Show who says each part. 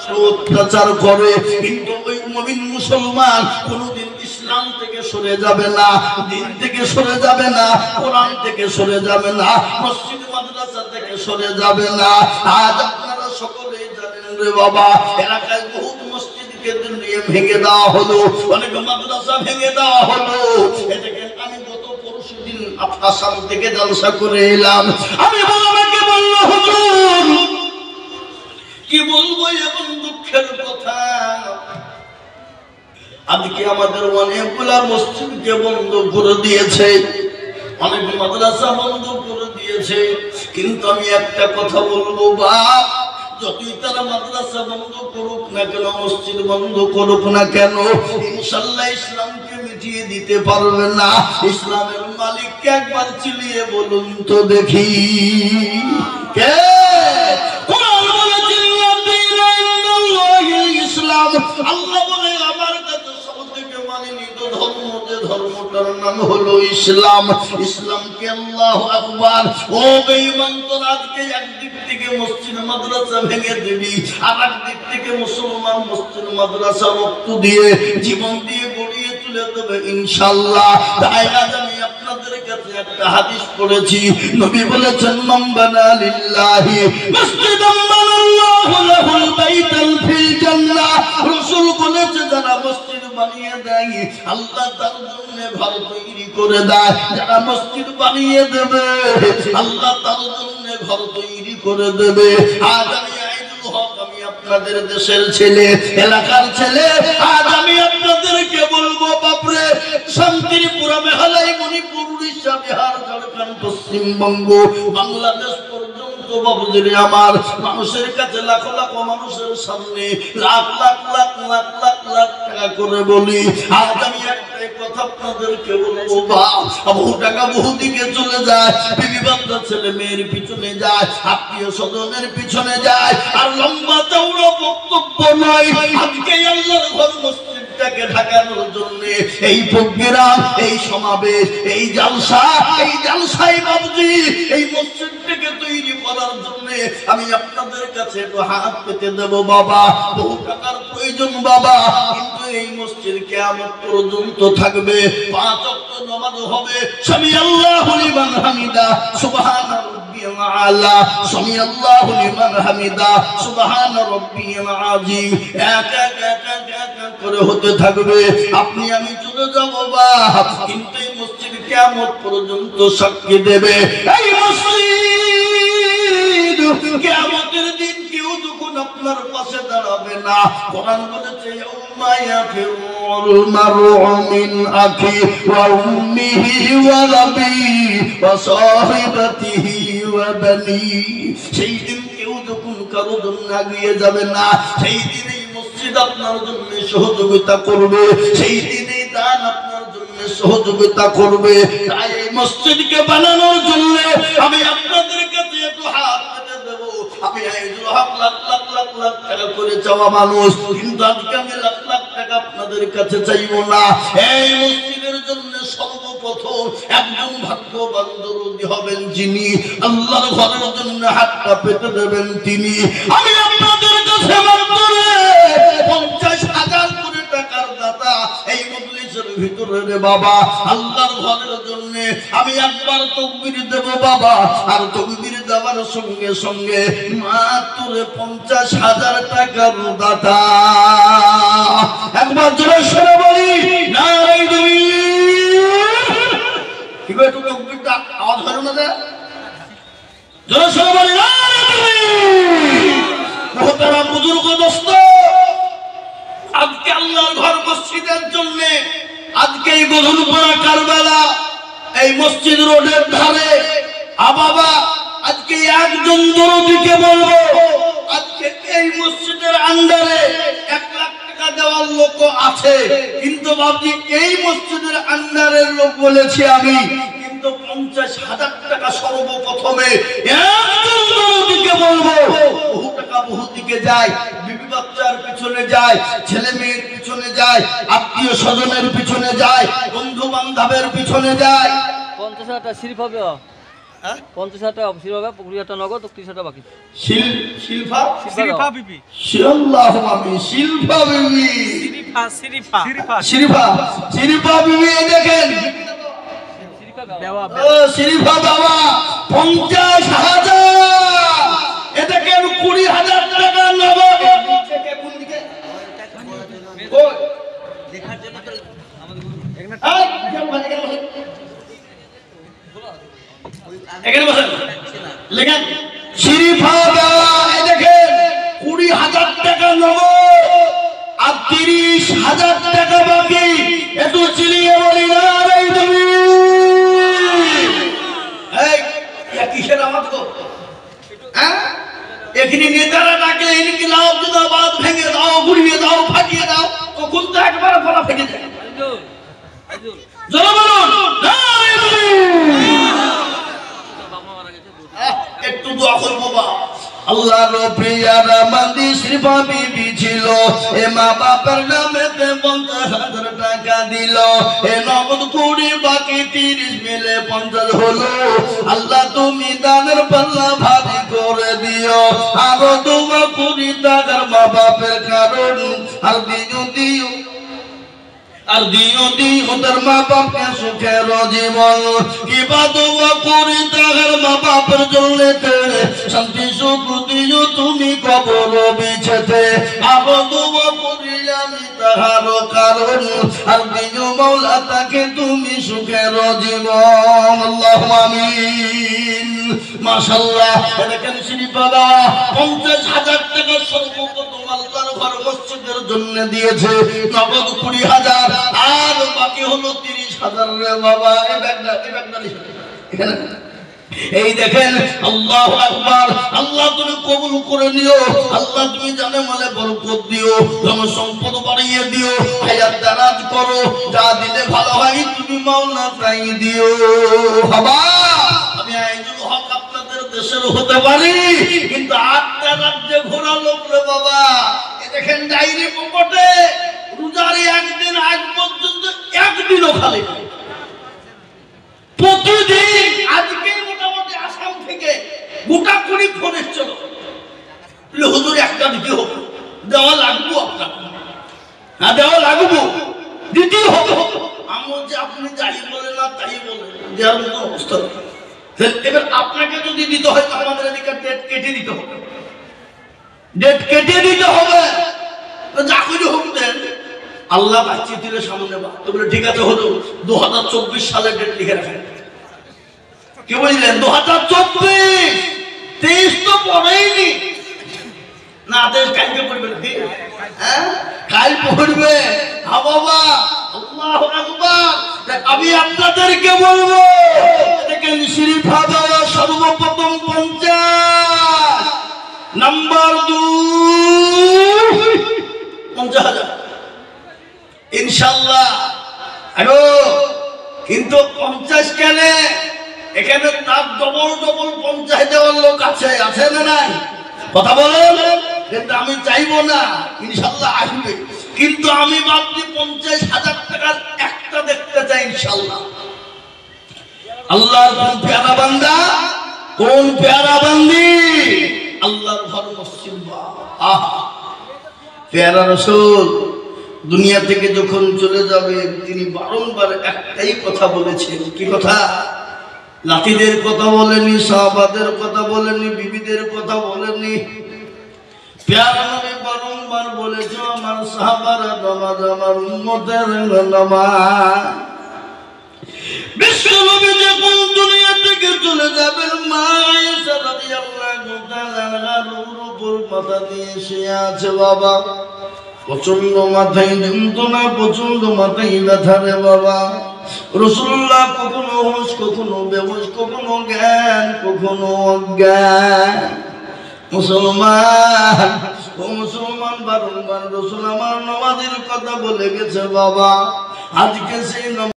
Speaker 1: রাষ্ট্র অত্যাচার করে, কিন্তু ওই মুমিন মুসলমান কোনদিন ইসলাম থেকে সরে যাবে না, দিন থেকে সরে যাবে না, কোরআন থেকে সরে যাবে না, মসজিদ মাদ্রাসা থেকে সরে যাবে না। আজ আপনারা সকলেই জানেন রে বাবা, এলাকায় বহুত মসজিদকে নিয়ে ভেঙে দেওয়া হলো, অনেক মাদ্রাসা ভেঙে দেওয়া হলো। এটাকে আমি গত পরশুদিন আসাম থেকে জলসা করে এলাম। আমি বাবাকে বললো, হুজুর কি বলবো এমন দুঃখের কথা, আজকে আমাদের অনেকগুলা মসজিদকে বন্ধ করে দিয়েছে, অনেক মাদ্রাসা বন্ধ করে দিয়েছে। কিন্তু আমি একটা কথা বলবো, বাপ যতই তারা মাদ্রাসা বন্ধ করুক না কেন, মসজিদ বন্ধ করুক না কেন, ইনশাআল্লাহ ইসলামকে মিটিয়ে দিতে পারবে না। ইসলামের মালিককে একবার চিলিয়ে বলুন তো দেখি, কে? কোরআন বলে ইসলাম, আল্লাহ বলে আমার কাছে সবথেকে মানিত ধর্ম যে ধর্মটার নাম হলো ইসলাম। ইসলামকে আল্লাহু আকবার। ও বেঈমান, তোর আজকে একদিক থেকে মসজিদ মাদ্রাসা ভেঙে দিবি, আর একদিক থেকে মুসলমান মসজিদ মাদ্রাসা রক্ত দিয়ে জীবন দিয়ে গড়িয়ে তুলে দেবে ইনশাআল্লাহ। তাই আজ আমি আপনাদের কাছে একটা হাদিস পড়েছি, নবী বলেছেন, মান বানা লিল্লাহি মসজিদান বানাল্লাহু লাহুল বাইতাল ফিল জান্নাহ। রাসূল বলেছে, যারা মসজিদ বানিয়ে দেয় আল্লাহ তার জন্য ঘর তৈরি করে দেয়। যারা মসজিদ বানিয়ে দেবে আল্লাহ তার জন্য ঘর তৈরি করে দেবে। আজ আমি আইনুল হক, আমি আপনাদের দেশের ছেলে, এলাকার ছেলে, আজ আমি আপনাদেরকে বলবো, বাপরে শান্তিপুরা, মেঘালয়, মণিপুর, উড়িষ্যা, বিহার, ঝাড়খণ্ড, পশ্চিমবঙ্গ, বাংলাদেশ পর্যন্ত বাবুজিরে আমার, মানুষের কাছে লাখ লাখ মানুষের সামনে লাখ লাখ লাখ লাখ লাখ লাখ টাকা করে বলি। আজ আমি একটাই কথা আপনাদেরকে বলবো, বহু টাকা বহু দিকে চলে যায়, বিবি বাচ্চা ছেলে মেয়ের পিছনে যায়, আত্মীয় স্বজনের পিছনে যায়, আর লম্বা চওড়া বক্তব্য নয়। আজকে আল্লাহর ঘর মসজিদটাকে ঢাকানোর জন্য এই প্রোগ্রাম, এই সমাবেশ, এই জালসা, এই জালসাই বাবুজি, এই মসজিদটাকে তৈরি করার জন্য আমি আপনাদের কাছে একটু হাত পেতে দেব বাবা। বহু টাকার প্রয়োজন বাবা, কিন্তু এই মসজিদ কিয়ামত পর্যন্ত থাকবে। 5 ওয়াক্ত নামাজ হবে, সামি আল্লাহু লিমান হামিদা, সুবহান রাব্বিয়াল আলা, সামি আল্লাহু লিমান হামিদা, সুবহান রাব্বিয়াল আযীম, এক এক এক এক এক করে হতে থাকবে। আপনি আমি চলে যাব বাপ, কিন্তু এই মসজিদ কিয়ামত পর্যন্ত সাক্ষী দেবে। এই মসজিদ কিয়ামতের দিন কেউ যখন আপনার পাশে দাঁড়াবে না, কোরআন বলেছে, ইয়াউমা ইয়াফিরুল মারউ মিন আখি ওয়া উম্মিহি ওয়া আবিহি ওয়া সাহিবাতিহি ওয়া বানি। সেই দিন কেউ যখন কারো জন্য এগিয়ে যাবে না, সেই দিন এই মসজিদ আপনার জন্য সহযোগিতা করবে, সেই দিনে দান আপনার জন্য সহযোগিতা করবে। তাই এই মসজিদকে বানানোর জন্য আমি আপনাদের কাছে একটু হাত পেতে দেব। আমি আইজুল হক লাখ লাখ লাখ লাখ টাকা করে চাওয়া মানুষ, কিন্তু আজকে আমি লাখ লাখ টাকা আপনাদের কাছে চাইবো না। এই মসজিদের জন্য সর্বপ্রথম একজন ভাগ্যবান দরদি হবেন যিনি, আল্লাহর ঘরের জন্য হাতটা পেতে দেবেন তিনি। আমি আপনাদের কাছে মাত্র 50,000 কোটি টাকার দাতা এই মজলিসের ভিতরে রে বাবা, আল্লাহর ঘরের জন্য আমি একবার তাকবীর দেব বাবা, আর তাকবীর দেওয়ার সঙ্গে সঙ্গে মাত্র 50,000 টাকার দাতা। একবার জোরে সরে বলি নারে দুই। কি গো, একটু তাকবীরটা আওয়াজ হলো না রে? জোরে সরে বলি নারে দুই। মোহতারাম বুজুর্গ দোস্ত, আজকে আল্লাহর ঘর মসজিদের জন্য, আজকে এই গধুরপাড়া কারবালা এই মসজিদ রোডের ধারে, বাবা আজকে একজন দরদিকে বলবো, আজকে এই মসজিদের আন্ডারে 1 লাখ টাকা দেওয়ার লোক আছে, কিন্তু বাবজি এই মসজিদের আন্ডারের লোক বলেছি আমি, কিন্তু 50,000 টাকা সর্বপ্রথমে একজন দরদিকে বলবো। বহু টাকা বহু দিকে যায়, বিবি বাচ্চার পিছনে যায়, ছেলে মেয়ের পিছনে যায়, আত্মীয় স্বজনের পিছনে যায়, বন্ধু বান্ধবের পিছনে যায়।
Speaker 2: 50,000 টাকা শরীফ হবে, 50,000 টাকা অফিসের হবে, 20,000 টাকা নগদ, 30,000 টাকা বাকি।
Speaker 1: শিল্পা
Speaker 2: শিরিফা বিবি,
Speaker 1: আল্লাহু আমিন। শিল্পা বিবি, শিরিফা বিবি, এই দেখেন শিরিফা বাবা 50,000, এ দেখেন 20,000 টাকা নগদ। এখানে বসেন, লেখেন শিরিফা বাবা, এই দেখেন 20,000 টাকা নগদ আর 30,000 টাকা বাকি। একটু চিনিয়ে বলি না রে তুমি, এই কিসের আমার তো এখানে নেতারা ডাকলে এদিকে লাও বাদ ভেঙে দাও, ঘুরিয়ে দাও, ফাটিয়ে দাও, কখন তো একবার ফলা ফেটে যায়। জোরে বলুন একটু দোয়া করবো বাবা। আল্লাহ রবিয়ার মাদি শিরিফা বিবি ছিল, এ মা বাবার নামে 50,000 টাকা দিল, এ নগদ 20 বাকি 30 মিলে 50 হলো। আল্লাহ তুমি দানের পাল্লা ভারী করে দিও, আরো দোয়া করি তাদের মা বাপের কারণ, আর দিও আর দিও তার মা বাপকে সুখের জীবন। কিবা দোয়া করি তাদের মা বাপের জন্য, শান্তি সুখ দিও তুমি কবর বিছেতে, আরো দোয়া করি আমি তাহার কারণ, আর দিও মাওলা তাকে তুমি সুখের জীবন। আল্লাহু আমিন। মাশাআল্লাহ, দেখেন শিরিফা বাবা 50,000 টাকা সর্বপ্রথম আল্লাহর ঘর মসজিদের জন্য দিয়েছে, নগদ 20,000 আর বাকি হলো 30,000 রে বাবা। এই দেখেন আল্লাহু আকবার। আল্লাহ তুমি কবুল করে নিও, আল্লাহ তুমি জানে মালে বরকত দিও, ধন সম্পদ বাড়িয়ে দিও, হায়াত দারাজ করো, যা দিলে ভালো হয় তুমি মাওলা তাই দিও। বাবা আমি আইজুল হক আপনাদের দেশের হতে পারি, কিন্তু 8টা রাজ্যে ঘোরা লোক রে বাবা। এ দেখেন ডাইরি পকেটে রোজারে একদিন আজ পর্যন্ত একদিনও খালি নাই, প্রতিদিন। আজকে মোটামুটি আসাম থেকে গোটা কুড়ি ফোন এসেছিল, হুজুর একটা দিতে হোক, দেওয়া লাগবো আপনাকে, না দেওয়া লাগবো, দিতে হবে। আমি বলছি আপনি যাই বলেন না তাই বলেন, দেওয়ার মতো অবস্থা। এবার আপনাকে যদি দিতে হয় আমাদের এদিকে ডেট কেটে দিতে হবে, ডেট কেটে দিতে হবে, যা করে হোক দেন। আল্লাহ বাঁচিয়ে দিলে সামনে বলে ঠিক আছে হলো 2024 সালে ডেট লিখে রাখেন। কি বললেন 2024? 23 তো পড়েইনি না, দেশ কালকে পড়বে না, হ্যাঁ কাল পড়বে। হ্যাঁ বাবা, আল্লাহু আকবার। আমি আপনাদেরকে বলবো, দেখেন শিরিফা বাবা সর্বপ্রথম 50, নাম্বার 2 50,000 ইনশাআল্লাহ। কিন্তু 50 কেন, এখানে তার ডবল 50 দেওয়ার লোক আছে, আছে না নাই? কথা বলেন। কিন্তু আমি চাইবো না, ইনশাআল্লাহ আসবে, কিন্তু আমি ভাবছি 50,000 টাকার একটা দেখতে চাই ইনশাআল্লাহ। আল্লাহর কোন প্যারা বান্দা, কোন প্যারা বান্দি, আল্লাহর ঘর মসজিদ। আহা প্যারা রাসূল দুনিয়া থেকে যখন চলে যাবে তিনি বারংবার একটাই কথা বলেছেন। কি কথা? লাঠিদের কথা বলেনি, সাহাবাদের কথা বলেনি, বিবিদের কথা বলেনি। প্যারা নবী বারংবার বলেছে আমার সাহাবারা নামাজ, আমার উম্মতের নামাজ। বিশ্ব নবী যখন দুনিয়া থেকে চলে যাবেন, মা আয়েশা রাদিয়াল্লাহু তাআলা আনহার উপর মাথা দিয়ে শুয়ে আছে বাবা। প্রচন্ড মাথায় যন্ত্রণা, প্রচন্ড মাথায় ব্যথা রে বাবা। রাসূলুল্লাহ কখনো হুঁশ, কখনো বেহুশ, কখনো জ্ঞান, কখনো অজ্ঞান। মুসলমান, ও মুসলমান, বারংবার রাসূল আমার নামাজের কথা বলে গেছে বাবা। আজকে সেই